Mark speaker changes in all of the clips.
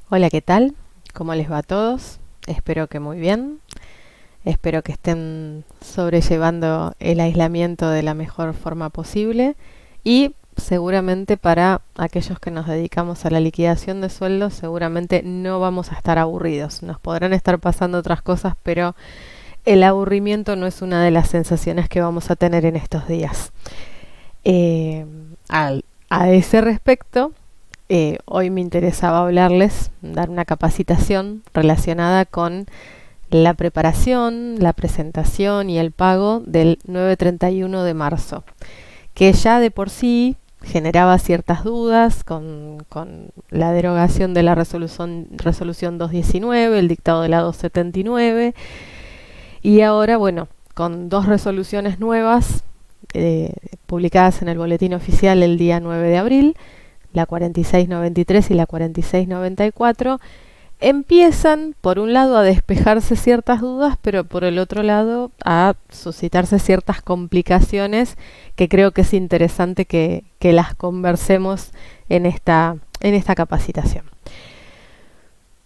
Speaker 1: Hola, ¿qué tal? ¿Cómo les va a todos? Espero que muy bien. Espero que estén sobrellevando el aislamiento de la mejor forma posible y seguramente para aquellos que nos dedicamos a la liquidación de sueldos, seguramente no vamos a estar aburridos. Nos podrán estar pasando otras cosas, pero el aburrimiento no es una de las sensaciones que vamos a tener en estos días. Eh, a ese respecto, hoy me interesaba hablarles, dar una capacitación relacionada con la preparación, la presentación y el pago del 931 de marzo, que ya de por sí generaba ciertas dudas con la derogación de la resolución 219, el dictado de la 279, y ahora, bueno, con dos resoluciones nuevas publicadas en el boletín oficial el día 9 de abril, la 4693 y la 4694, empiezan, por un lado, a despejarse ciertas dudas, pero por el otro lado, a suscitarse ciertas complicaciones que creo que es interesante que las conversemos en esta capacitación.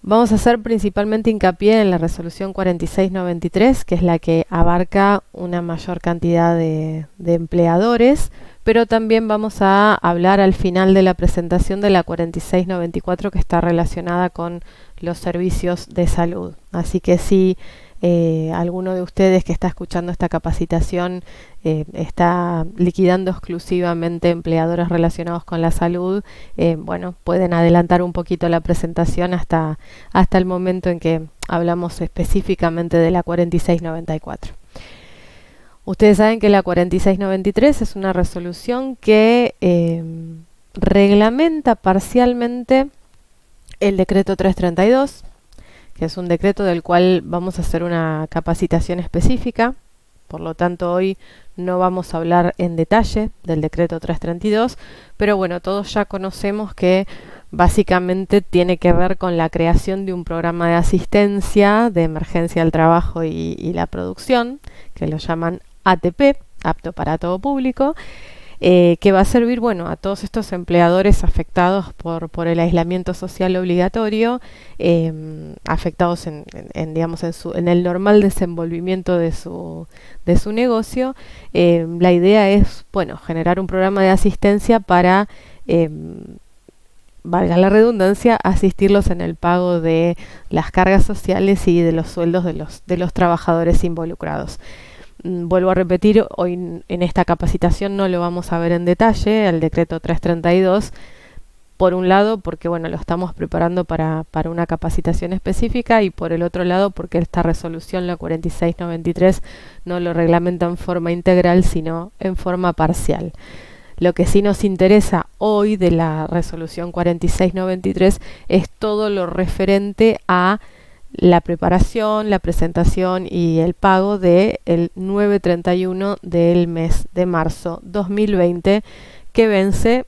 Speaker 1: Vamos a hacer principalmente hincapié en la resolución 4693, que es la que abarca una mayor cantidad de empleadores, pero también vamos a hablar al final de la presentación de la 4694, que está relacionada con los servicios de salud. Así que si alguno de ustedes que está escuchando esta capacitación está liquidando exclusivamente empleadores relacionados con la salud, bueno, pueden adelantar un poquito la presentación hasta el momento en que hablamos específicamente de la 4694. Ustedes saben que la 4693 es una resolución que reglamenta parcialmente el decreto 332, que es un decreto del cual vamos a hacer una capacitación específica. Por lo tanto, hoy no vamos a hablar en detalle del decreto 332, pero bueno, todos ya conocemos que básicamente tiene que ver con la creación de un programa de asistencia de emergencia al trabajo y la producción, que lo llaman ATP, apto para todo público, que va a servir, bueno, a todos estos empleadores afectados por el aislamiento social obligatorio, afectados digamos, en el normal desenvolvimiento de su negocio. La idea es, bueno, generar un programa de asistencia para, valga la redundancia, asistirlos en el pago de las cargas sociales y de los sueldos de los trabajadores involucrados. Vuelvo a repetir, hoy en esta capacitación no lo vamos a ver en detalle, el decreto 332, por un lado porque bueno, lo estamos preparando para una capacitación específica, y por el otro lado porque esta resolución, la 4693, no lo reglamenta en forma integral, sino en forma parcial. Lo que sí nos interesa hoy de la resolución 4693 es todo lo referente a la preparación, la presentación y el pago del 931 del mes de marzo 2020, que vence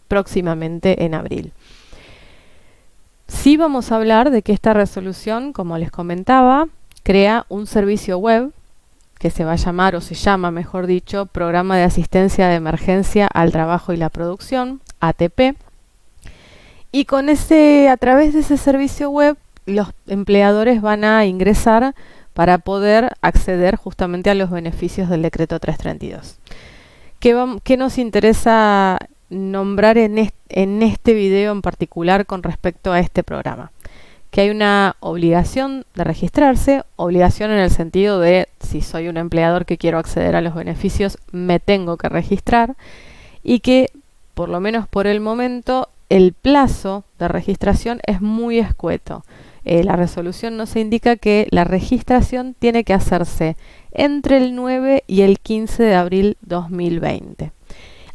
Speaker 1: próximamente en abril. Sí vamos a hablar de que esta resolución, como les comentaba, crea un servicio web que se va a llamar, o se llama mejor dicho, Programa de Asistencia de Emergencia al Trabajo y la Producción, ATP, y con a través de ese servicio web los empleadores van a ingresar para poder acceder justamente a los beneficios del decreto 332. ¿Qué nos interesa nombrar en este video en particular con respecto a este programa? Que hay una obligación de registrarse, obligación en el sentido de si soy un empleador que quiero acceder a los beneficios, me tengo que registrar, y que por lo menos por el momento el plazo de registración es muy escueto. La resolución nos indica que la registración tiene que hacerse entre el 9 y el 15 de abril 2020.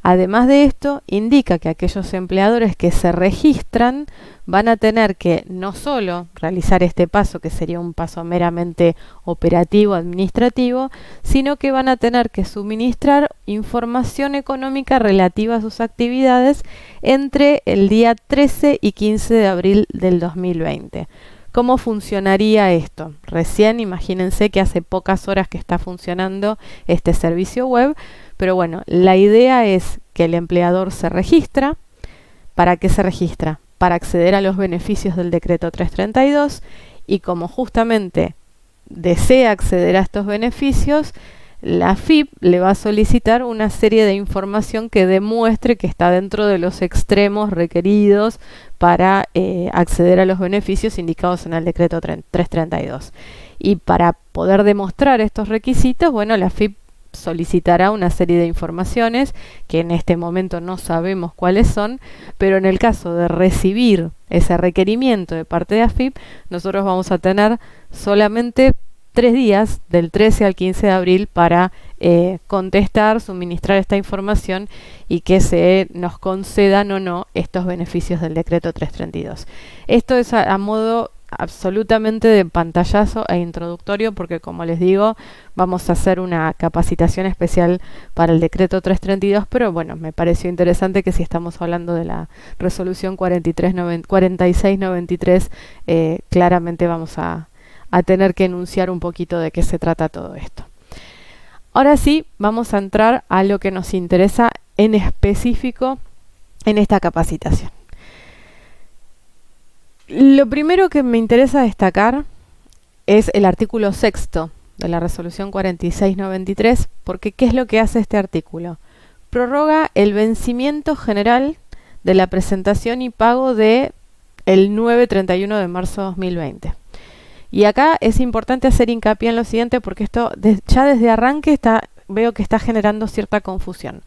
Speaker 1: Además de esto, indica que aquellos empleadores que se registran van a tener que no solo realizar este paso, que sería un paso meramente operativo, administrativo, sino que van a tener que suministrar información económica relativa a sus actividades entre el día 13 y 15 de abril del 2020. ¿Cómo funcionaría esto? Recién imagínense que hace pocas horas que está funcionando este servicio web, pero bueno, la idea es que el empleador se registra. ¿Para qué se registra? para acceder a los beneficios del decreto 332 y como justamente desea acceder a estos beneficios, la AFIP le va a solicitar una serie de información que demuestre que está dentro de los extremos requeridos para acceder a los beneficios indicados en el decreto 332. Y para poder demostrar estos requisitos, bueno, la AFIP solicitará una serie de informaciones que en este momento no sabemos cuáles son, pero en el caso de recibir ese requerimiento de parte de AFIP, nosotros vamos a tener solamente 3 días, del 13 al 15 de abril, para contestar, suministrar esta información y que se nos concedan o no estos beneficios del decreto 332. Esto es a modo absolutamente de pantallazo e introductorio, porque como les digo, vamos a hacer una capacitación especial para el decreto 332, pero bueno, me pareció interesante que si estamos hablando de la resolución 4693, claramente vamos a tener que enunciar un poquito de qué se trata todo esto. Ahora sí, vamos a entrar a lo que nos interesa en específico en esta capacitación. Lo primero que me interesa destacar es el artículo 6º de la resolución 4693, porque ¿qué es lo que hace este artículo? Prorroga el vencimiento general de la presentación y pago de el 9-31 de marzo de 2020. Y acá es importante hacer hincapié en lo siguiente, porque esto ya desde arranque veo que está generando cierta confusión.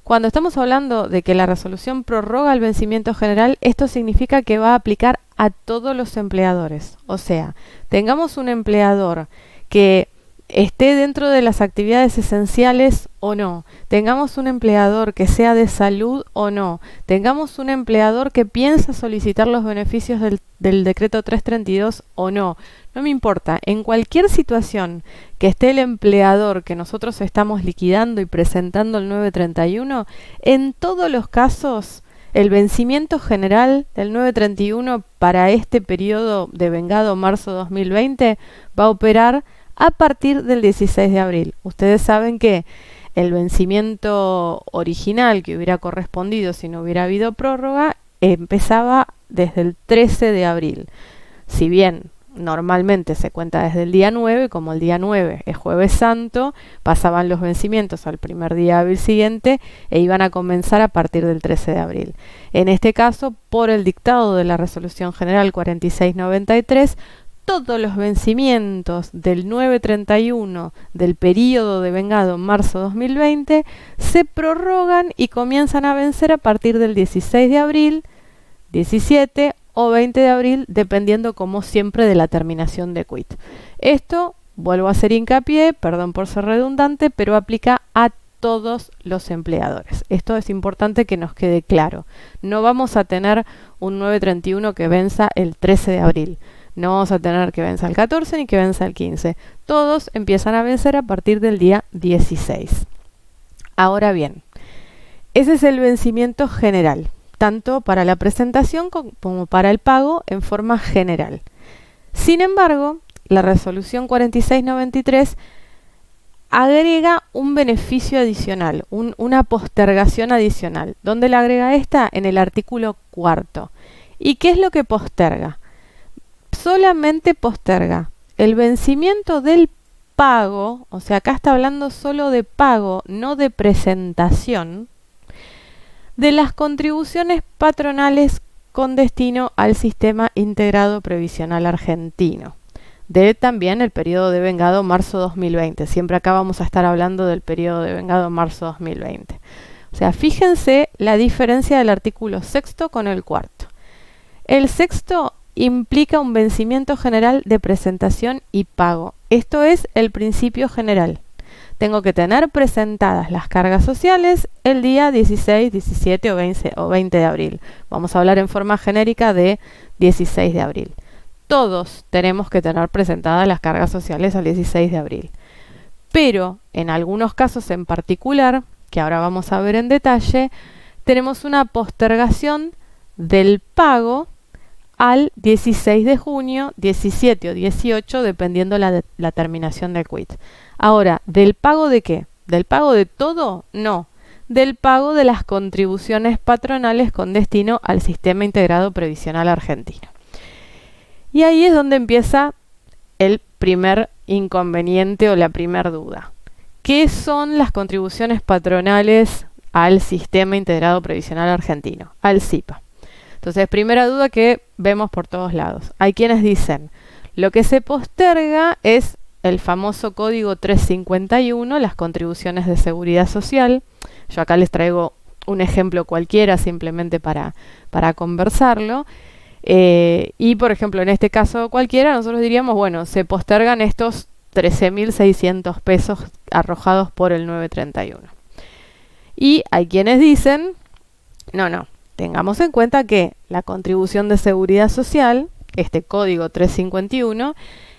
Speaker 1: Cuando estamos hablando de que la resolución prorroga el vencimiento general, esto significa que va a aplicar a todos los empleadores. O sea, tengamos un empleador que esté dentro de las actividades esenciales o no, tengamos un empleador que sea de salud o no, tengamos un empleador que piensa solicitar los beneficios del decreto 332 o no, no me importa, en cualquier situación que esté el empleador que nosotros estamos liquidando y presentando el 931, en todos los casos el vencimiento general del 931 para este periodo de vengado marzo 2020 va a operar a partir del 16 de abril. Ustedes saben que el vencimiento original que hubiera correspondido si no hubiera habido prórroga empezaba desde el 13 de abril. Si bien normalmente se cuenta desde el día 9, como el día 9 es Jueves Santo, pasaban los vencimientos al primer día hábil siguiente e iban a comenzar a partir del 13 de abril. En este caso, por el dictado de la Resolución General 4693, todos los vencimientos del 931 del periodo de vengado marzo 2020 se prorrogan y comienzan a vencer a partir del 16 de abril, 17 o 20 de abril, dependiendo como siempre de la terminación de quit. Esto, vuelvo a hacer hincapié, perdón por ser redundante, pero aplica a todos los empleadores. Esto es importante que nos quede claro. No vamos a tener un 931 que venza el 13 de abril. No vamos a tener que venza el 14 ni que venza el 15. Todos empiezan a vencer a partir del día 16. Ahora bien, ese es el vencimiento general, tanto para la presentación como para el pago en forma general. Sin embargo, la resolución 4693 agrega un beneficio adicional, una postergación adicional. ¿Dónde la agrega esta? En el artículo 4. ¿Y qué es lo que posterga? Solamente posterga el vencimiento del pago, o sea, acá está hablando solo de pago, no de presentación, de las contribuciones patronales con destino al Sistema Integrado Previsional Argentino, de también el periodo de vengado marzo 2020. Siempre acá vamos a estar hablando del periodo de vengado marzo 2020. O sea, fíjense la diferencia del artículo 6º con el 4º. El 6º implica un vencimiento general de presentación y pago. Esto es el principio general. Tengo que tener presentadas las cargas sociales el día 16, 17 o 20 de abril. Vamos a hablar en forma genérica de 16 de abril. Todos tenemos que tener presentadas las cargas sociales al 16 de abril. Pero en algunos casos en particular, que ahora vamos a ver en detalle, tenemos una postergación del pago al 16 de junio, 17 o 18, dependiendo la terminación del quit. Ahora, ¿del pago de qué? ¿Del pago de todo? No. del pago de las contribuciones patronales con destino al Sistema Integrado Previsional Argentino. Y ahí es donde empieza el primer inconveniente o la primera duda. ¿Qué son las contribuciones patronales al Sistema Integrado Previsional Argentino, al SIPA? Entonces, primera duda que vemos por todos lados. Hay quienes dicen, lo que se posterga es el famoso código 351, las contribuciones de seguridad social. Yo acá les traigo un ejemplo cualquiera simplemente para conversarlo. Y por ejemplo, en este caso cualquiera, nosotros diríamos, bueno, se postergan estos 13.600 pesos arrojados por el 931. Y hay quienes dicen, no, tengamos en cuenta que la contribución de seguridad social, este código 351,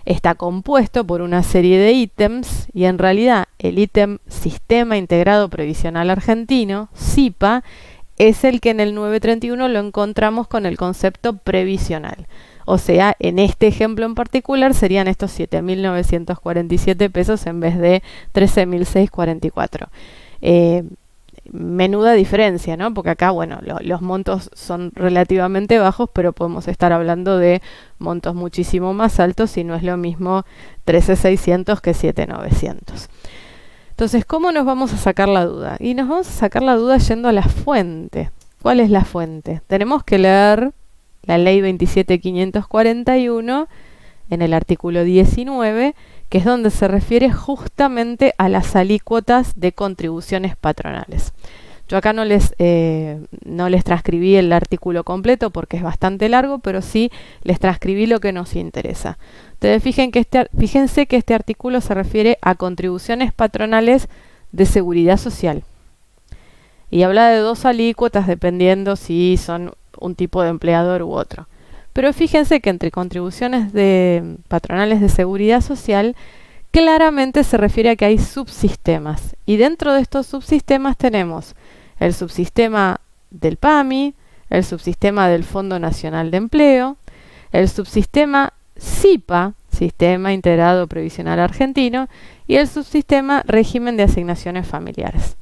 Speaker 1: está compuesto por una serie de ítems y en realidad el ítem Sistema Integrado Previsional Argentino, SIPA, es el que en el 931 lo encontramos con el concepto previsional. O sea, en este ejemplo en particular serían estos 7.947 pesos en vez de 13.644. Menuda diferencia, ¿no? Porque acá, bueno, los montos son relativamente bajos, pero podemos estar hablando de montos muchísimo más altos y no es lo mismo 13.600 que 7.900. Entonces, ¿cómo nos vamos a sacar la duda? Y nos vamos a sacar la duda yendo a la fuente. ¿Cuál es la fuente? Tenemos que leer la ley 27.541 en el artículo 19, que es donde se refiere justamente a las alícuotas de contribuciones patronales. Yo acá no les transcribí el artículo completo porque es bastante largo, pero sí les transcribí lo que nos interesa. Ustedes fíjense que este artículo se refiere a contribuciones patronales de seguridad social. Y habla de dos alícuotas dependiendo si son un tipo de empleador u otro. Pero fíjense que entre contribuciones patronales de seguridad social, claramente se refiere a que hay subsistemas. Y dentro de estos subsistemas tenemos el subsistema del PAMI, el subsistema del Fondo Nacional de Empleo, el subsistema SIPA, Sistema Integrado Previsional Argentino, y el subsistema Régimen de Asignaciones Familiares.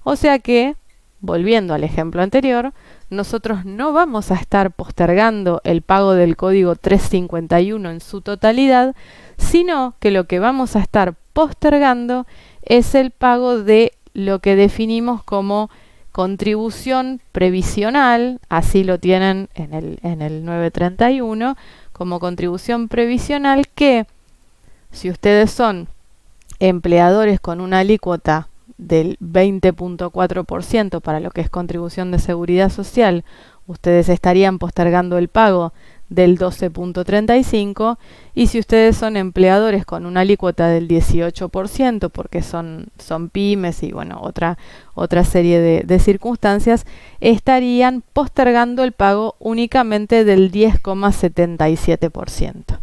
Speaker 1: O sea que, volviendo al ejemplo anterior, nosotros no vamos a estar postergando el pago del código 351 en su totalidad, sino que lo que vamos a estar postergando es el pago de lo que definimos como contribución previsional, así lo tienen en el 931, como contribución previsional que, si ustedes son empleadores con una alícuota del 20.4% para lo que es contribución de seguridad social, ustedes estarían postergando el pago del 12.35%, y si ustedes son empleadores con una alícuota del 18%, porque son pymes y bueno, otra serie de circunstancias, estarían postergando el pago únicamente del 10.77%.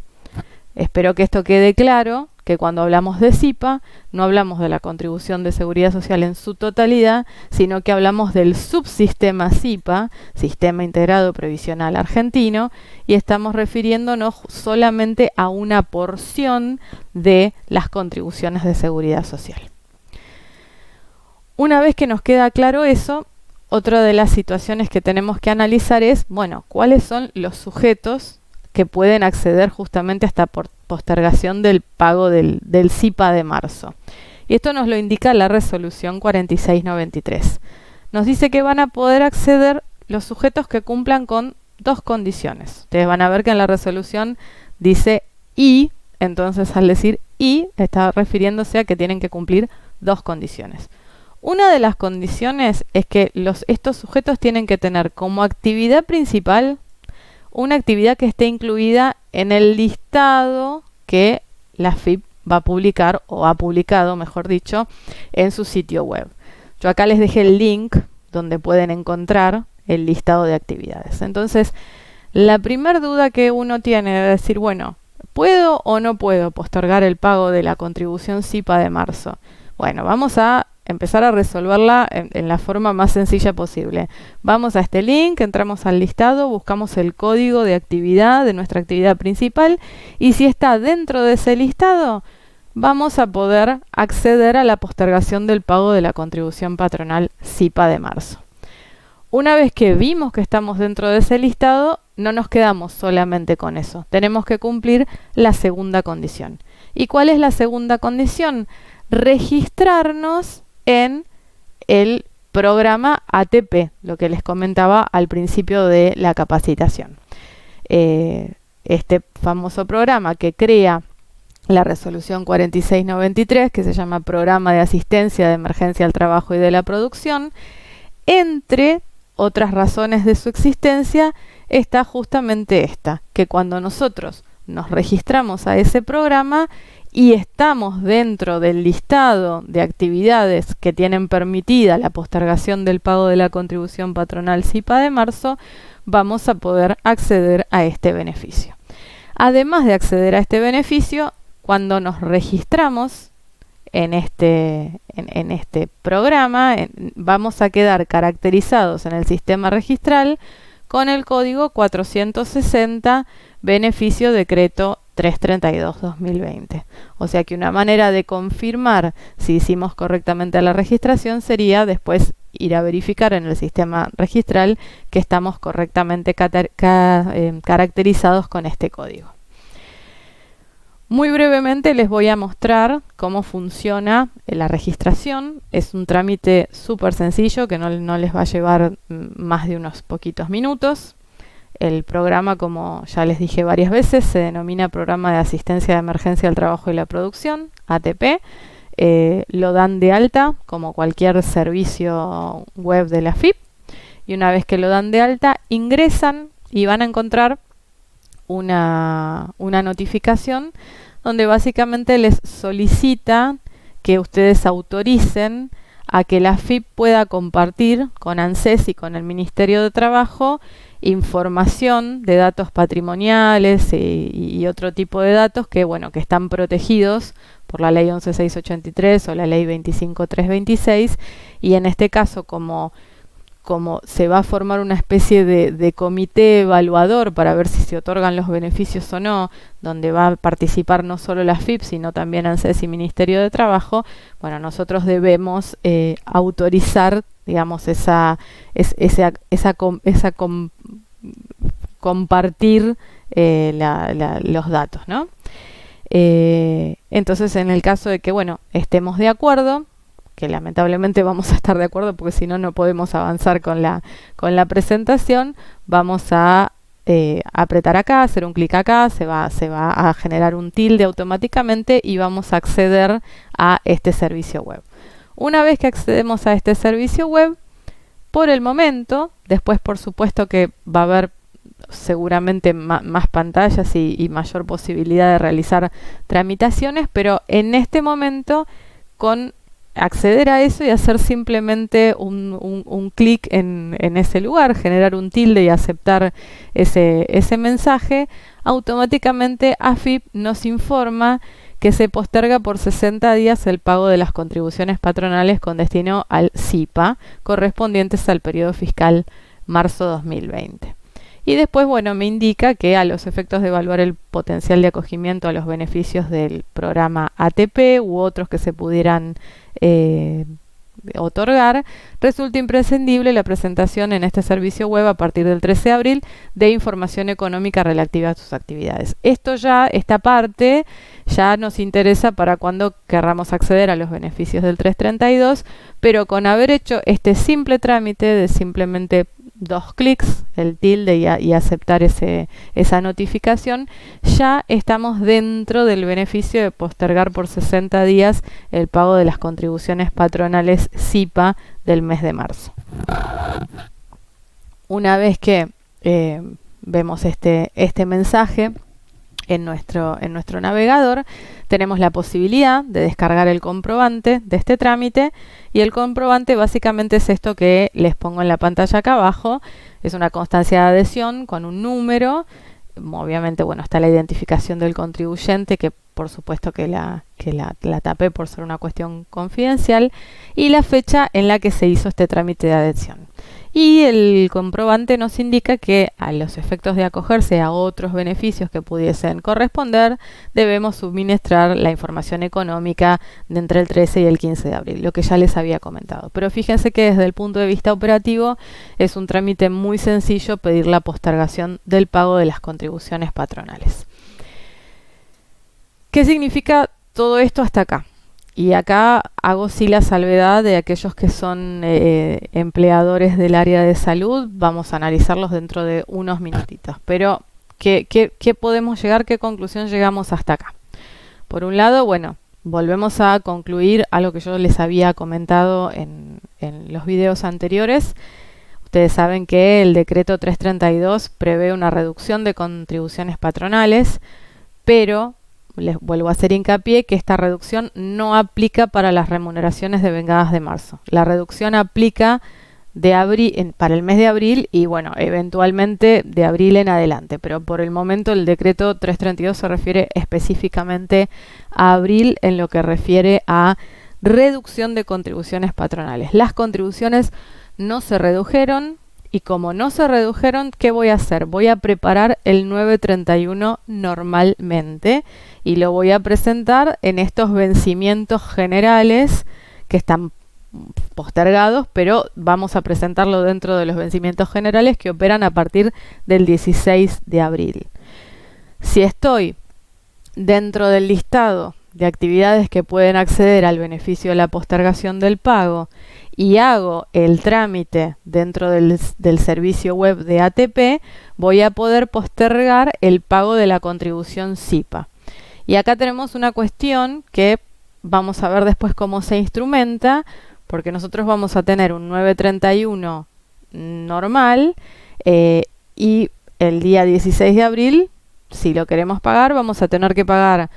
Speaker 1: Espero que esto quede claro, que cuando hablamos de SIPA, no hablamos de la contribución de seguridad social en su totalidad, sino que hablamos del subsistema SIPA, Sistema Integrado Previsional Argentino, y estamos refiriéndonos solamente a una porción de las contribuciones de seguridad social. Una vez que nos queda claro eso, otra de las situaciones que tenemos que analizar es, bueno, ¿cuáles son los sujetos que pueden acceder justamente a esta postergación del pago del SIPA de marzo? Y esto nos lo indica la resolución 4693. Nos dice que van a poder acceder los sujetos que cumplan con dos condiciones. Ustedes van a ver que en la resolución dice y, entonces al decir y, está refiriéndose a que tienen que cumplir dos condiciones. Una de las condiciones es que estos sujetos tienen que tener como actividad principal una actividad que esté incluida en el listado que la AFIP va a publicar, o ha publicado, mejor dicho, en su sitio web. Yo acá les dejé el link donde pueden encontrar el listado de actividades. Entonces, la primera duda que uno tiene es decir, bueno, ¿puedo o no puedo postergar el pago de la contribución SIPA de marzo? Bueno, vamos a empezar a resolverla en la forma más sencilla posible. Vamos a este link, entramos al listado, buscamos el código de actividad de nuestra actividad principal y si está dentro de ese listado, vamos a poder acceder a la postergación del pago de la contribución patronal SIPA de marzo. Una vez que vimos que estamos dentro de ese listado, no nos quedamos solamente con eso. Tenemos que cumplir la segunda condición. ¿Y cuál es la segunda condición? Registrarnos en el programa ATP, lo que les comentaba al principio de la capacitación. Este famoso programa que crea la resolución 4693, que se llama Programa de Asistencia de Emergencia al Trabajo y de la Producción, entre otras razones de su existencia está justamente esta, que cuando nosotros nos registramos a ese programa y estamos dentro del listado de actividades que tienen permitida la postergación del pago de la contribución patronal SIPA de marzo, vamos a poder acceder a este beneficio. Además de acceder a este beneficio, cuando nos registramos en este programa, vamos a quedar caracterizados en el sistema registral con el código 460 beneficio decreto 332-2020. O sea que una manera de confirmar si hicimos correctamente la registración sería después ir a verificar en el sistema registral que estamos correctamente caracterizados con este código. Muy brevemente les voy a mostrar cómo funciona la registración. Es un trámite súper sencillo que no les va a llevar más de unos poquitos minutos. El programa, como ya les dije varias veces, se denomina Programa de Asistencia de Emergencia al Trabajo y la Producción, ATP. Lo dan de alta como cualquier servicio web de la AFIP. Y una vez que lo dan de alta, ingresan y van a encontrar una notificación donde básicamente les solicita que ustedes autoricen a que la AFIP pueda compartir con ANSES y con el Ministerio de Trabajo información de datos patrimoniales y otro tipo de datos que están protegidos por la ley 11683 o la ley 25326, y en este caso como se va a formar una especie de comité evaluador para ver si se otorgan los beneficios o no, donde va a participar no solo la AFIP, sino también ANSES y Ministerio de Trabajo, nosotros debemos autorizar, digamos, compartir los datos, ¿no? Entonces, en el caso de que, estemos de acuerdo, que lamentablemente vamos a estar de acuerdo porque si no, no podemos avanzar con la presentación, vamos a apretar acá, hacer un clic acá, se va a generar un tilde automáticamente y vamos a acceder a este servicio web. Una vez que accedemos a este servicio web, por el momento, después por supuesto que va a haber seguramente más pantallas y mayor posibilidad de realizar tramitaciones, pero en este momento con acceder a eso y hacer simplemente un clic en ese lugar, generar un tilde y aceptar ese mensaje, automáticamente AFIP nos informa que se posterga por 60 días el pago de las contribuciones patronales con destino al SIPA, correspondientes al periodo fiscal marzo 2020. Y después, me indica que a los efectos de evaluar el potencial de acogimiento a los beneficios del programa ATP u otros que se pudieran otorgar, resulta imprescindible la presentación en este servicio web a partir del 13 de abril de información económica relativa a sus actividades. Esta parte ya nos interesa para cuando querramos acceder a los beneficios del 332, pero con haber hecho este simple trámite de simplemente 2 clics, el tilde y aceptar esa notificación, ya estamos dentro del beneficio de postergar por 60 días el pago de las contribuciones patronales SIPA del mes de marzo. Una vez que vemos este mensaje en nuestro navegador, tenemos la posibilidad de descargar el comprobante de este trámite, y el comprobante básicamente es esto que les pongo en la pantalla acá abajo. Es una constancia de adhesión con un número. Obviamente, está la identificación del contribuyente, que por supuesto que la tapé por ser una cuestión confidencial, y la fecha en la que se hizo este trámite de adhesión. Y el comprobante nos indica que a los efectos de acogerse a otros beneficios que pudiesen corresponder, debemos suministrar la información económica de entre el 13 y el 15 de abril, lo que ya les había comentado. Pero fíjense que desde el punto de vista operativo es un trámite muy sencillo pedir la postergación del pago de las contribuciones patronales. ¿Qué significa todo esto hasta acá? Y acá hago sí la salvedad de aquellos que son empleadores del área de salud. Vamos a analizarlos dentro de unos minutitos. Pero, ¿qué podemos llegar? ¿Qué conclusión llegamos hasta acá? Por un lado, bueno, volvemos a concluir algo que yo les había comentado en los videos anteriores. Ustedes saben que el decreto 332 prevé una reducción de contribuciones patronales, pero les vuelvo a hacer hincapié que esta reducción no aplica para las remuneraciones devengadas de marzo. La reducción aplica para el mes de abril y, bueno, eventualmente de abril en adelante. Pero por el momento el decreto 332 se refiere específicamente a abril en lo que refiere a reducción de contribuciones patronales. Las contribuciones no se redujeron. Y como no se redujeron, ¿qué voy a hacer? Voy a preparar el 931 normalmente y lo voy a presentar en estos vencimientos generales que están postergados, pero vamos a presentarlo dentro de los vencimientos generales que operan a partir del 16 de abril. Si estoy dentro del listado de actividades que pueden acceder al beneficio de la postergación del pago y hago el trámite dentro del servicio web de ATP, voy a poder postergar el pago de la contribución SIPA. Y acá tenemos una cuestión que vamos a ver después cómo se instrumenta, porque nosotros vamos a tener un 931 normal y el día 16 de abril, si lo queremos pagar, vamos a tener que pagar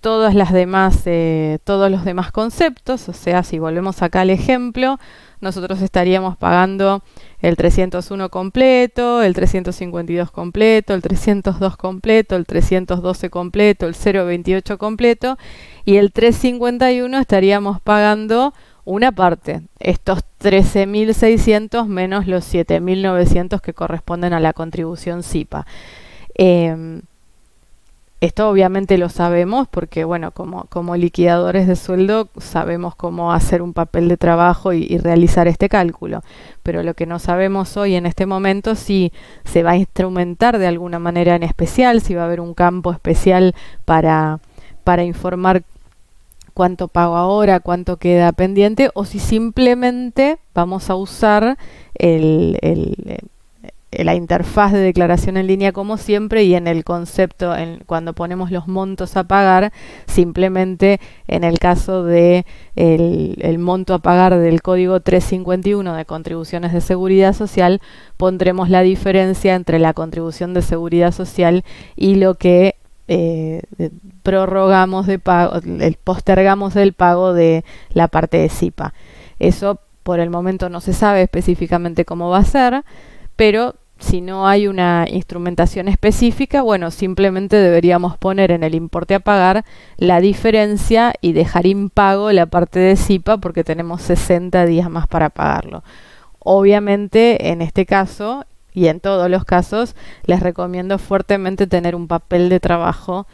Speaker 1: todos los demás conceptos. O sea, si volvemos acá al ejemplo, nosotros estaríamos pagando el 301 completo, el 352 completo, el 302 completo, el 312 completo, el 028 completo y el 351 estaríamos pagando una parte, estos 13.600 menos los 7.900 que corresponden a la contribución SIPA. Esto obviamente lo sabemos porque, bueno, como liquidadores de sueldo sabemos cómo hacer un papel de trabajo y realizar este cálculo. Pero lo que no sabemos hoy en este momento es si se va a instrumentar de alguna manera en especial, si va a haber un campo especial para informar cuánto pago ahora, cuánto queda pendiente, o si simplemente vamos a usar la interfaz de declaración en línea como siempre y en el concepto, cuando ponemos los montos a pagar, simplemente en el caso de el monto a pagar del código 351 de contribuciones de seguridad social, pondremos la diferencia entre la contribución de seguridad social y lo que prorrogamos de pago, postergamos del pago de la parte de SIPA. Eso por el momento no se sabe específicamente cómo va a ser, pero si no hay una instrumentación específica, bueno, simplemente deberíamos poner en el importe a pagar la diferencia y dejar impago la parte de SIPA porque tenemos 60 días más para pagarlo. Obviamente, en este caso y en todos los casos, les recomiendo fuertemente tener un papel de trabajo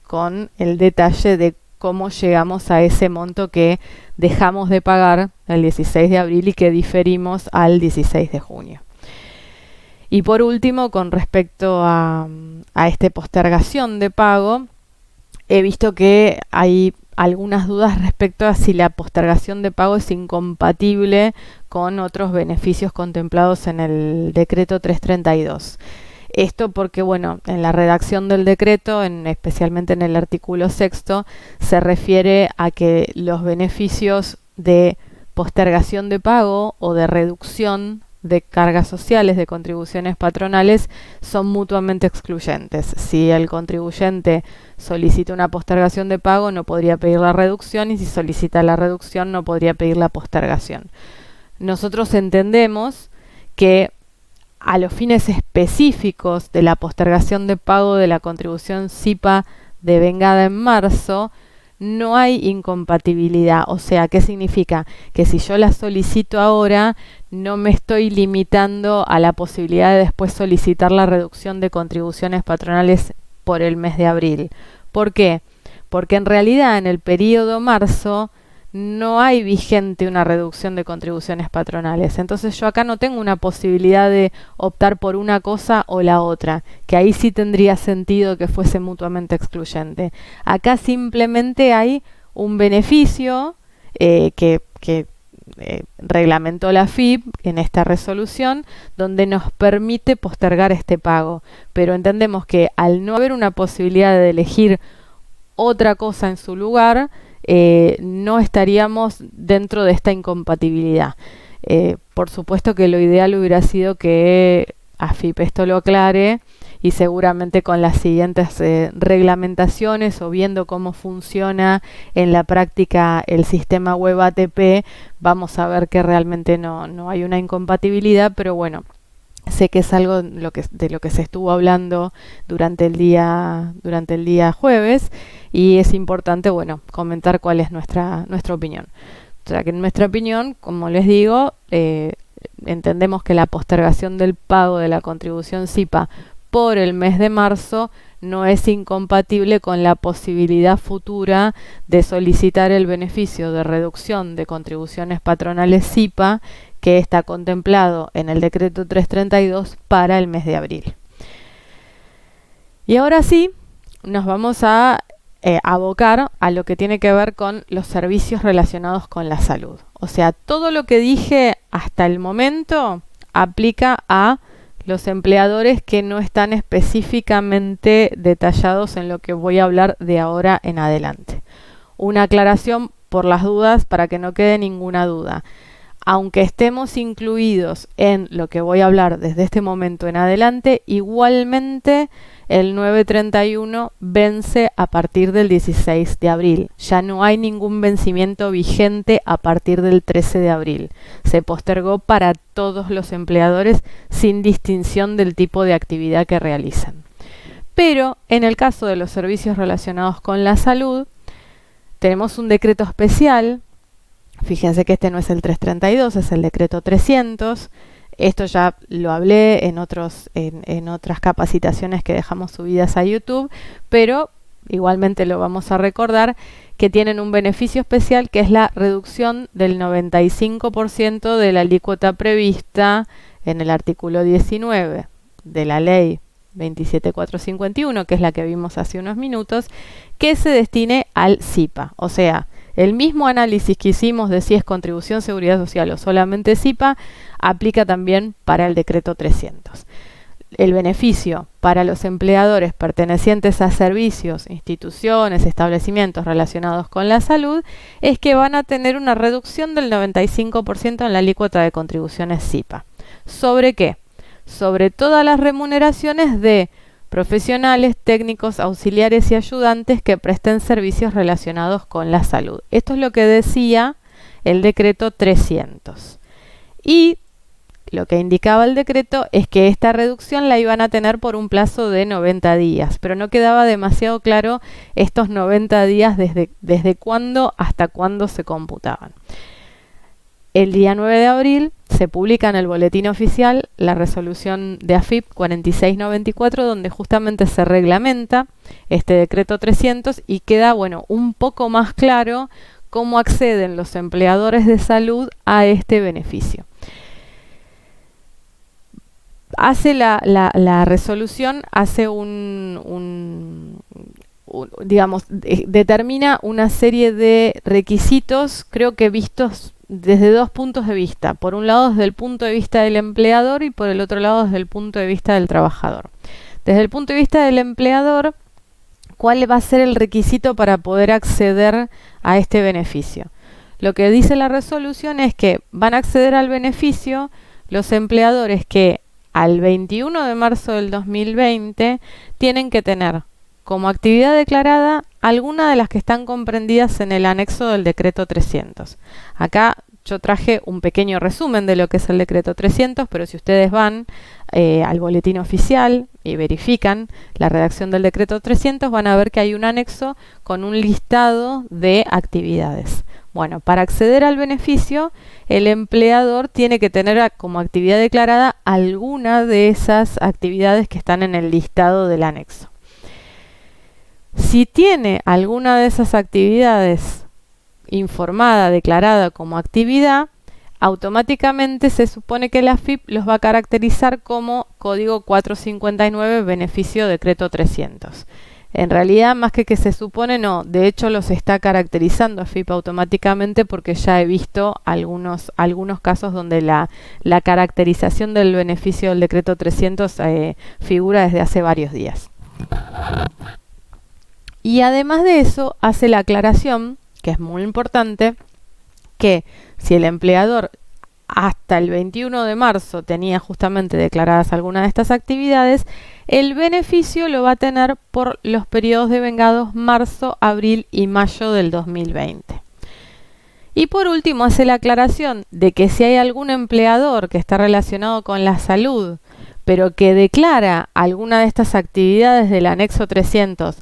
Speaker 1: con el detalle de cómo llegamos a ese monto que dejamos de pagar el 16 de abril y que diferimos al 16 de junio. Y por último, con respecto a esta postergación de pago, he visto que hay algunas dudas respecto a si la postergación de pago es incompatible con otros beneficios contemplados en el decreto 332. Esto porque, bueno, en la redacción del decreto, especialmente en el artículo 6º, se refiere a que los beneficios de postergación de pago o de reducción de cargas sociales, de contribuciones patronales, son mutuamente excluyentes. Si el contribuyente solicita una postergación de pago, no podría pedir la reducción, y si solicita la reducción, no podría pedir la postergación. Nosotros entendemos que a los fines específicos de la postergación de pago de la contribución SIPA devengada en marzo, no hay incompatibilidad. O sea, ¿qué significa? Que si yo la solicito ahora, no me estoy limitando a la posibilidad de después solicitar la reducción de contribuciones patronales por el mes de abril. ¿Por qué? Porque en realidad en el periodo marzo no hay vigente una reducción de contribuciones patronales. Entonces yo acá no tengo una posibilidad de optar por una cosa o la otra, que ahí sí tendría sentido que fuese mutuamente excluyente. Acá simplemente hay un beneficio que reglamentó la FIP en esta resolución, donde nos permite postergar este pago. Pero entendemos que al no haber una posibilidad de elegir otra cosa en su lugar, no estaríamos dentro de esta incompatibilidad. Por supuesto que lo ideal hubiera sido que AFIP esto lo aclare, y seguramente con las siguientes reglamentaciones o viendo cómo funciona en la práctica el sistema web ATP, vamos a ver que realmente no hay una incompatibilidad, pero bueno, sé que es algo de lo que se estuvo hablando durante el día jueves, y es importante, bueno, comentar cuál es nuestra opinión. O sea, que en nuestra opinión, como les digo, entendemos que la postergación del pago de la contribución SIPA por el mes de marzo no es incompatible con la posibilidad futura de solicitar el beneficio de reducción de contribuciones patronales SIPA que está contemplado en el decreto 332 para el mes de abril. Y ahora sí, nos vamos a abocar a lo que tiene que ver con los servicios relacionados con la salud. O sea, todo lo que dije hasta el momento aplica a los empleadores que no están específicamente detallados en lo que voy a hablar de ahora en adelante. Una aclaración por las dudas, para que no quede ninguna duda. Aunque estemos incluidos en lo que voy a hablar desde este momento en adelante, igualmente el 931 vence a partir del 16 de abril. Ya no hay ningún vencimiento vigente a partir del 13 de abril. Se postergó para todos los empleadores sin distinción del tipo de actividad que realicen. Pero en el caso de los servicios relacionados con la salud, tenemos un decreto especial. Fíjense que este no es el 332, es el decreto 300. Esto ya lo hablé en otras capacitaciones que dejamos subidas a YouTube, pero igualmente lo vamos a recordar, que tienen un beneficio especial, que es la reducción del 95% de la alícuota prevista en el artículo 19 de la ley 27451, que es la que vimos hace unos minutos, que se destine al SIPA. O sea, el mismo análisis que hicimos de si es contribución seguridad social o solamente SIPA, aplica también para el decreto 300. El beneficio para los empleadores pertenecientes a servicios, instituciones, establecimientos relacionados con la salud es que van a tener una reducción del 95% en la alícuota de contribuciones SIPA. ¿Sobre qué? Sobre todas las remuneraciones de profesionales, técnicos, auxiliares y ayudantes que presten servicios relacionados con la salud. Esto es lo que decía el decreto 300. Y lo que indicaba el decreto es que esta reducción la iban a tener por un plazo de 90 días, pero no quedaba demasiado claro estos 90 días desde cuándo hasta cuándo se computaban. El día 9 de abril se publica en el boletín oficial la resolución de AFIP 4694, donde justamente se reglamenta este decreto 300 y queda, bueno, un poco más claro cómo acceden los empleadores de salud a este beneficio. Hace la resolución, hace determina una serie de requisitos, creo que vistos desde dos puntos de vista. Por un lado, desde el punto de vista del empleador, y por el otro lado, desde el punto de vista del trabajador. Desde el punto de vista del empleador, ¿cuál va a ser el requisito para poder acceder a este beneficio? Lo que dice la resolución es que van a acceder al beneficio los empleadores que al 21 de marzo del 2020 tienen que tener como actividad declarada alguna de las que están comprendidas en el anexo del decreto 300. Acá yo traje un pequeño resumen de lo que es el decreto 300, pero si ustedes van al boletín oficial y verifican la redacción del decreto 300, van a ver que hay un anexo con un listado de actividades. Bueno, para acceder al beneficio, el empleador tiene que tener como actividad declarada alguna de esas actividades que están en el listado del anexo. Si tiene alguna de esas actividades informada, declarada como actividad, automáticamente se supone que la AFIP los va a caracterizar como código 459 beneficio decreto 300. En realidad, más que se supone, no, de hecho los está caracterizando AFIP automáticamente, porque ya he visto algunos casos donde la caracterización del beneficio del decreto 300 figura desde hace varios días. Y además de eso, hace la aclaración, que es muy importante, que si el empleador hasta el 21 de marzo tenía justamente declaradas algunas de estas actividades, el beneficio lo va a tener por los periodos de vengados marzo, abril y mayo del 2020. Y por último, hace la aclaración de que si hay algún empleador que está relacionado con la salud, pero que declara alguna de estas actividades del anexo 300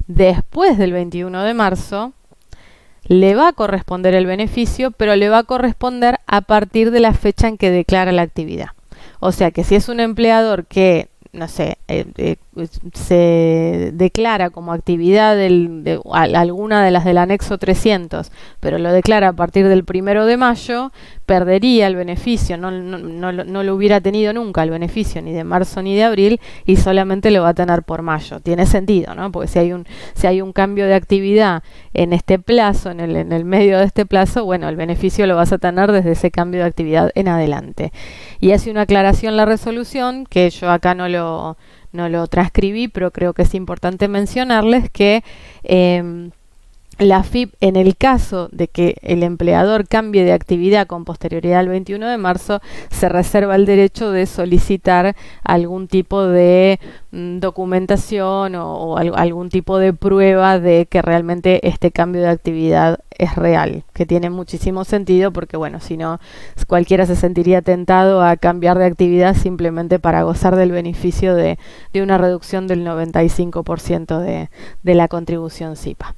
Speaker 1: después del 21 de marzo, le va a corresponder el beneficio, pero le va a corresponder a partir de la fecha en que declara la actividad. O sea que si es un empleador que, no sé, se declara como actividad alguna de las del anexo 300, pero lo declara a partir del 1 de mayo, perdería el beneficio, no lo hubiera tenido nunca el beneficio ni de marzo ni de abril, y solamente lo va a tener por mayo. Tiene sentido, ¿no? Porque si hay un cambio de actividad en este plazo, en el medio de este plazo, bueno, el beneficio lo vas a tener desde ese cambio de actividad en adelante. Y hace una aclaración la resolución, que yo acá no lo transcribí, pero creo que es importante mencionarles que la AFIP, en el caso de que el empleador cambie de actividad con posterioridad al 21 de marzo, se reserva el derecho de solicitar algún tipo de documentación o algún tipo de prueba de que realmente este cambio de actividad es real, que tiene muchísimo sentido, porque bueno, si no, cualquiera se sentiría tentado a cambiar de actividad simplemente para gozar del beneficio de una reducción del 95% de la contribución SIPA.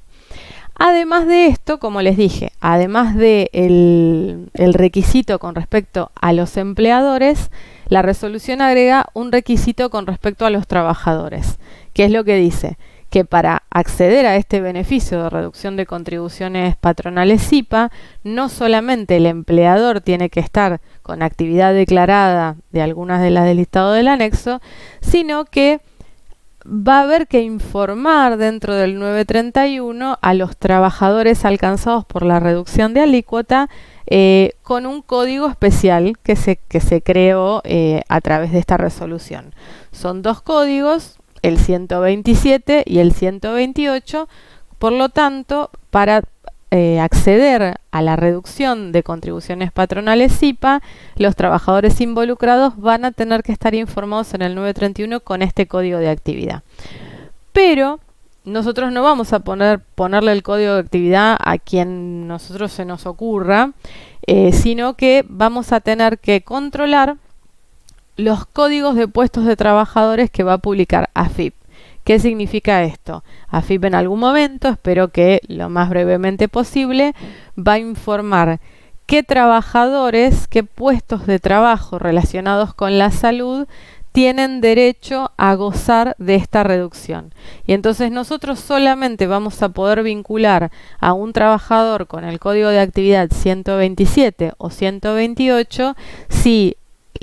Speaker 1: Además de esto, como les dije, además de el requisito con respecto a los empleadores, la resolución agrega un requisito con respecto a los trabajadores, que es lo que dice que para acceder a este beneficio de reducción de contribuciones patronales SIPA, no solamente el empleador tiene que estar con actividad declarada de algunas de las del listado del anexo, sino que va a haber que informar dentro del 931 a los trabajadores alcanzados por la reducción de alícuota con un código especial que se creó a través de esta resolución. Son dos códigos, el 127 y el 128, por lo tanto, para acceder a la reducción de contribuciones patronales SIPA, los trabajadores involucrados van a tener que estar informados en el 931 con este código de actividad. Pero nosotros no vamos a ponerle el código de actividad a quien nosotros se nos ocurra, sino que vamos a tener que controlar los códigos de puestos de trabajadores que va a publicar AFIP. ¿Qué significa esto? AFIP en algún momento, espero que lo más brevemente posible, va a informar qué trabajadores, qué puestos de trabajo relacionados con la salud tienen derecho a gozar de esta reducción. Y entonces nosotros solamente vamos a poder vincular a un trabajador con el código de actividad 127 o 128 si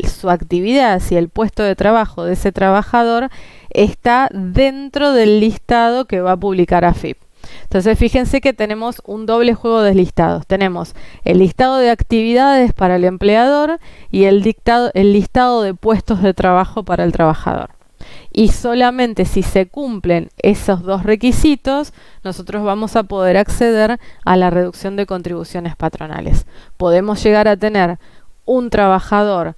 Speaker 1: su actividad, si el puesto de trabajo de ese trabajador está dentro del listado que va a publicar AFIP. Entonces fíjense que tenemos un doble juego de listados. Tenemos el listado de actividades para el empleador y el listado de puestos de trabajo para el trabajador. Y solamente si se cumplen esos dos requisitos, nosotros vamos a poder acceder a la reducción de contribuciones patronales. Podemos llegar a tener un trabajador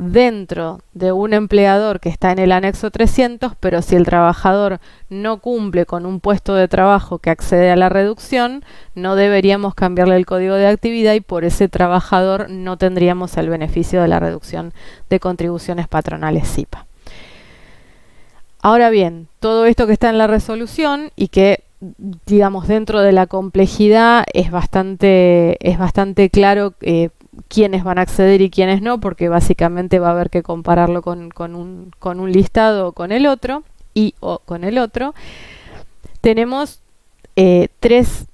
Speaker 1: dentro de un empleador que está en el anexo 300, pero si el trabajador no cumple con un puesto de trabajo que accede a la reducción, no deberíamos cambiarle el código de actividad y por ese trabajador no tendríamos el beneficio de la reducción de contribuciones patronales SIPA. Ahora bien, todo esto que está en la resolución y que, digamos, dentro de la complejidad es bastante claro quiénes van a acceder y quiénes no, porque básicamente va a haber que compararlo con un listado o con el otro, tenemos tres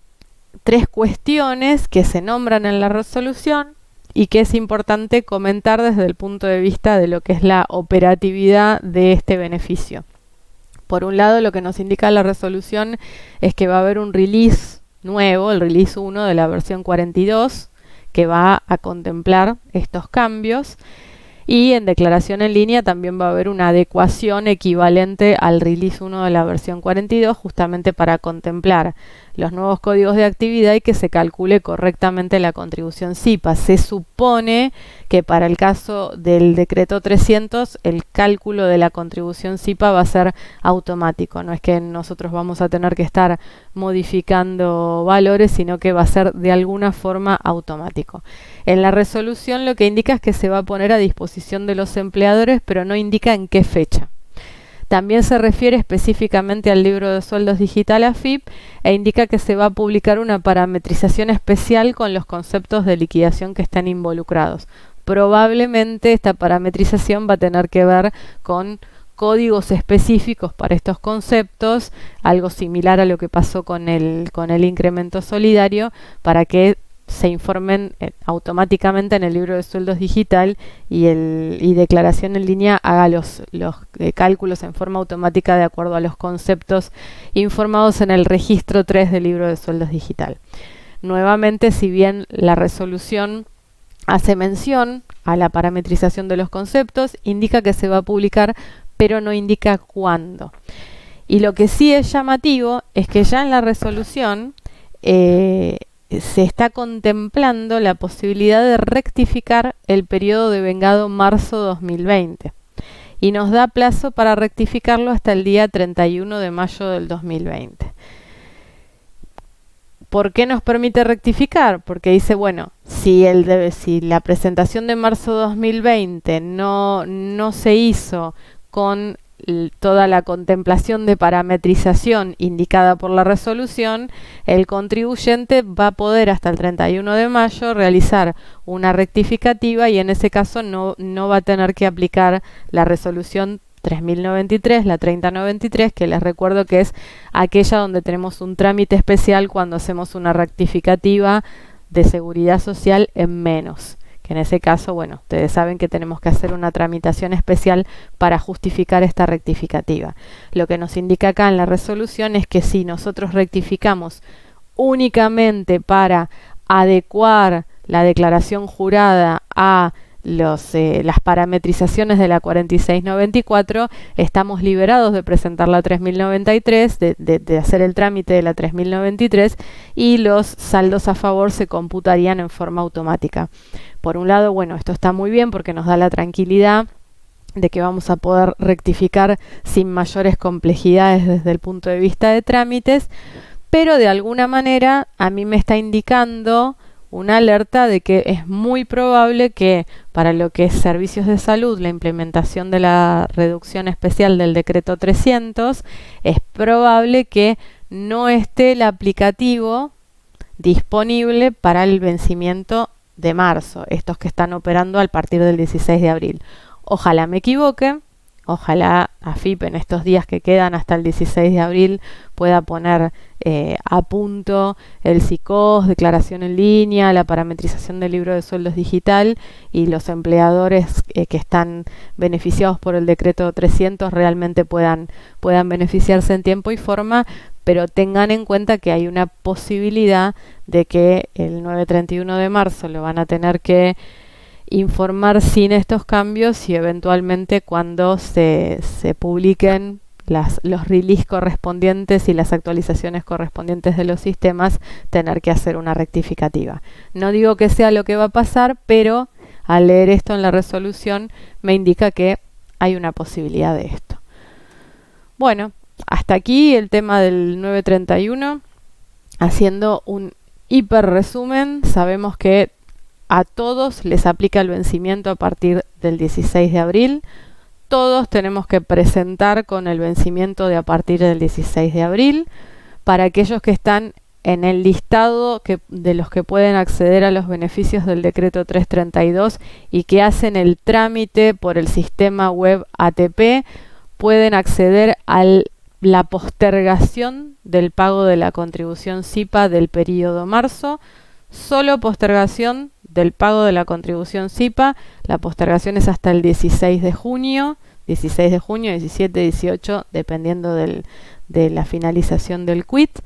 Speaker 1: cuestiones que se nombran en la resolución y que es importante comentar desde el punto de vista de lo que es la operatividad de este beneficio. Por un lado, lo que nos indica la resolución es que va a haber un release nuevo, el release 1 de la versión 42, que va a contemplar estos cambios, y en declaración en línea también va a haber una adecuación equivalente al release 1 de la versión 42, justamente para contemplar los nuevos códigos de actividad y que se calcule correctamente la contribución SIPA. Se supone que para el caso del decreto 300 el cálculo de la contribución SIPA va a ser automático, no es que nosotros vamos a tener que estar modificando valores, sino que va a ser de alguna forma automático. En la resolución lo que indica es que se va a poner a disposición de los empleadores, pero no indica en qué fecha. También se refiere específicamente al libro de sueldos digital AFIP e indica que se va a publicar una parametrización especial con los conceptos de liquidación que están involucrados. Probablemente esta parametrización va a tener que ver con códigos específicos para estos conceptos, algo similar a lo que pasó con el incremento solidario, para que se informen automáticamente en el libro de sueldos digital y declaración en línea haga los cálculos en forma automática de acuerdo a los conceptos informados en el registro 3 del libro de sueldos digital. Nuevamente, si bien la resolución hace mención a la parametrización de los conceptos, indica que se va a publicar, pero no indica cuándo. Y lo que sí es llamativo es que ya en la resolución se está contemplando la posibilidad de rectificar el periodo de vengado marzo 2020 y nos da plazo para rectificarlo hasta el día 31 de mayo del 2020. ¿Por qué nos permite rectificar? Porque dice, bueno, si la presentación de marzo 2020 no se hizo con toda la contemplación de parametrización indicada por la resolución, el contribuyente va a poder hasta el 31 de mayo realizar una rectificativa y en ese caso no va a tener que aplicar la resolución 3093, la 3093, que les recuerdo que es aquella donde tenemos un trámite especial cuando hacemos una rectificativa de seguridad social en menos. Que en ese caso, bueno, ustedes saben que tenemos que hacer una tramitación especial para justificar esta rectificativa. Lo que nos indica acá en la resolución es que si nosotros rectificamos únicamente para adecuar la declaración jurada a las parametrizaciones de la 4694, estamos liberados de presentar la 3093, de hacer el trámite de la 3093 y los saldos a favor se computarían en forma automática. Por un lado, bueno, esto está muy bien porque nos da la tranquilidad de que vamos a poder rectificar sin mayores complejidades desde el punto de vista de trámites, pero de alguna manera a mí me está indicando una alerta de que es muy probable que para lo que es servicios de salud, la implementación de la reducción especial del decreto 300, es probable que no esté el aplicativo disponible para el vencimiento de marzo, estos que están operando a partir del 16 de abril. Ojalá me equivoque, ojalá AFIP en estos días que quedan hasta el 16 de abril pueda poner a punto el SICOS, declaración en línea, la parametrización del libro de sueldos digital y los empleadores que están beneficiados por el decreto 300 realmente puedan beneficiarse en tiempo y forma, pero tengan en cuenta que hay una posibilidad de que el 9-31 de marzo lo van a tener que informar sin estos cambios y eventualmente cuando se publiquen los release correspondientes y las actualizaciones correspondientes de los sistemas, tener que hacer una rectificativa. No digo que sea lo que va a pasar, pero al leer esto en la resolución me indica que hay una posibilidad de esto. Bueno, hasta aquí el tema del 931. Haciendo un hiper resumen, sabemos que a todos les aplica el vencimiento a partir del 16 de abril. Todos tenemos que presentar con el vencimiento de a partir del 16 de abril. Para aquellos que están en el listado de los que pueden acceder a los beneficios del decreto 332 y que hacen el trámite por el sistema web ATP, pueden acceder a la postergación del pago de la contribución SIPA del periodo marzo. Solo postergación del pago de la contribución SIPA. La postergación es hasta el 16 de junio, 17, 18, dependiendo de la finalización del quit.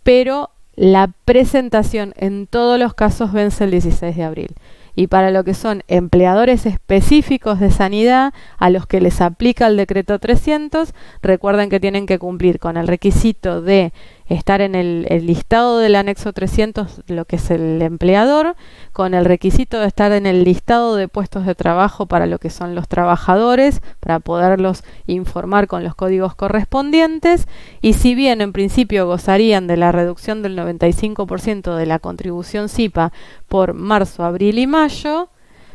Speaker 1: Pero la presentación en todos los casos vence el 16 de abril. Y para lo que son empleadores específicos de sanidad, a los que les aplica el decreto 300, recuerden que tienen que cumplir con el requisito de estar en el listado del anexo 300, lo que es el empleador, con el requisito de estar en el listado de puestos de trabajo para lo que son los trabajadores, para poderlos informar con los códigos correspondientes, y si bien en principio gozarían de la reducción del 95% de la contribución SIPA por marzo, abril y mayo,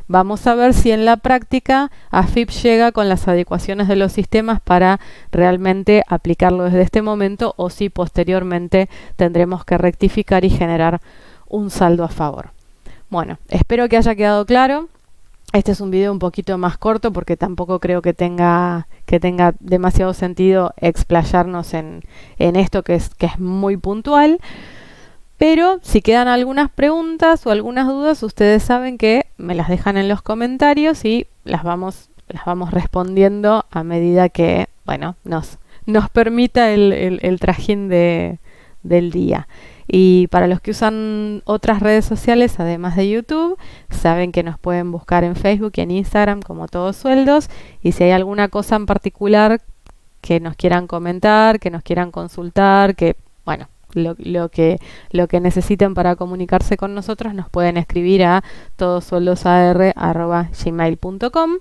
Speaker 1: vamos a ver si en la práctica AFIP llega con las adecuaciones de los sistemas para realmente aplicarlo desde este momento, o si posteriormente tendremos que rectificar y generar un saldo a favor. Bueno, espero que haya quedado claro. Este es un video un poquito más corto porque tampoco creo que tenga demasiado sentido explayarnos en esto que es muy puntual. Pero si quedan algunas preguntas o algunas dudas, ustedes saben que me las dejan en los comentarios y las vamos respondiendo a medida que, bueno, nos permita el trajín del día. Y para los que usan otras redes sociales, además de YouTube, saben que nos pueden buscar en Facebook y en Instagram como Todos Sueldos. Y si hay alguna cosa en particular que nos quieran comentar, que nos quieran consultar, que, bueno, lo que necesiten para comunicarse con nosotros, nos pueden escribir a todosueldosar@gmail.com.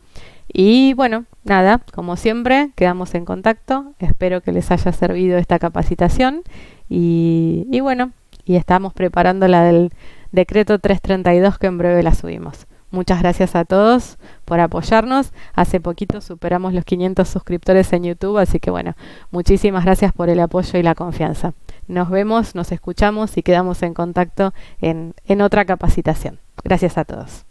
Speaker 1: Y bueno, nada, como siempre, quedamos en contacto. Espero que les haya servido esta capacitación y bueno, y estamos preparando la del decreto 332, que en breve la subimos. Muchas gracias a todos por apoyarnos. Hace poquito superamos los 500 suscriptores en YouTube, así que bueno, muchísimas gracias por el apoyo y la confianza. Nos vemos, nos escuchamos y quedamos en contacto en otra capacitación. Gracias a todos.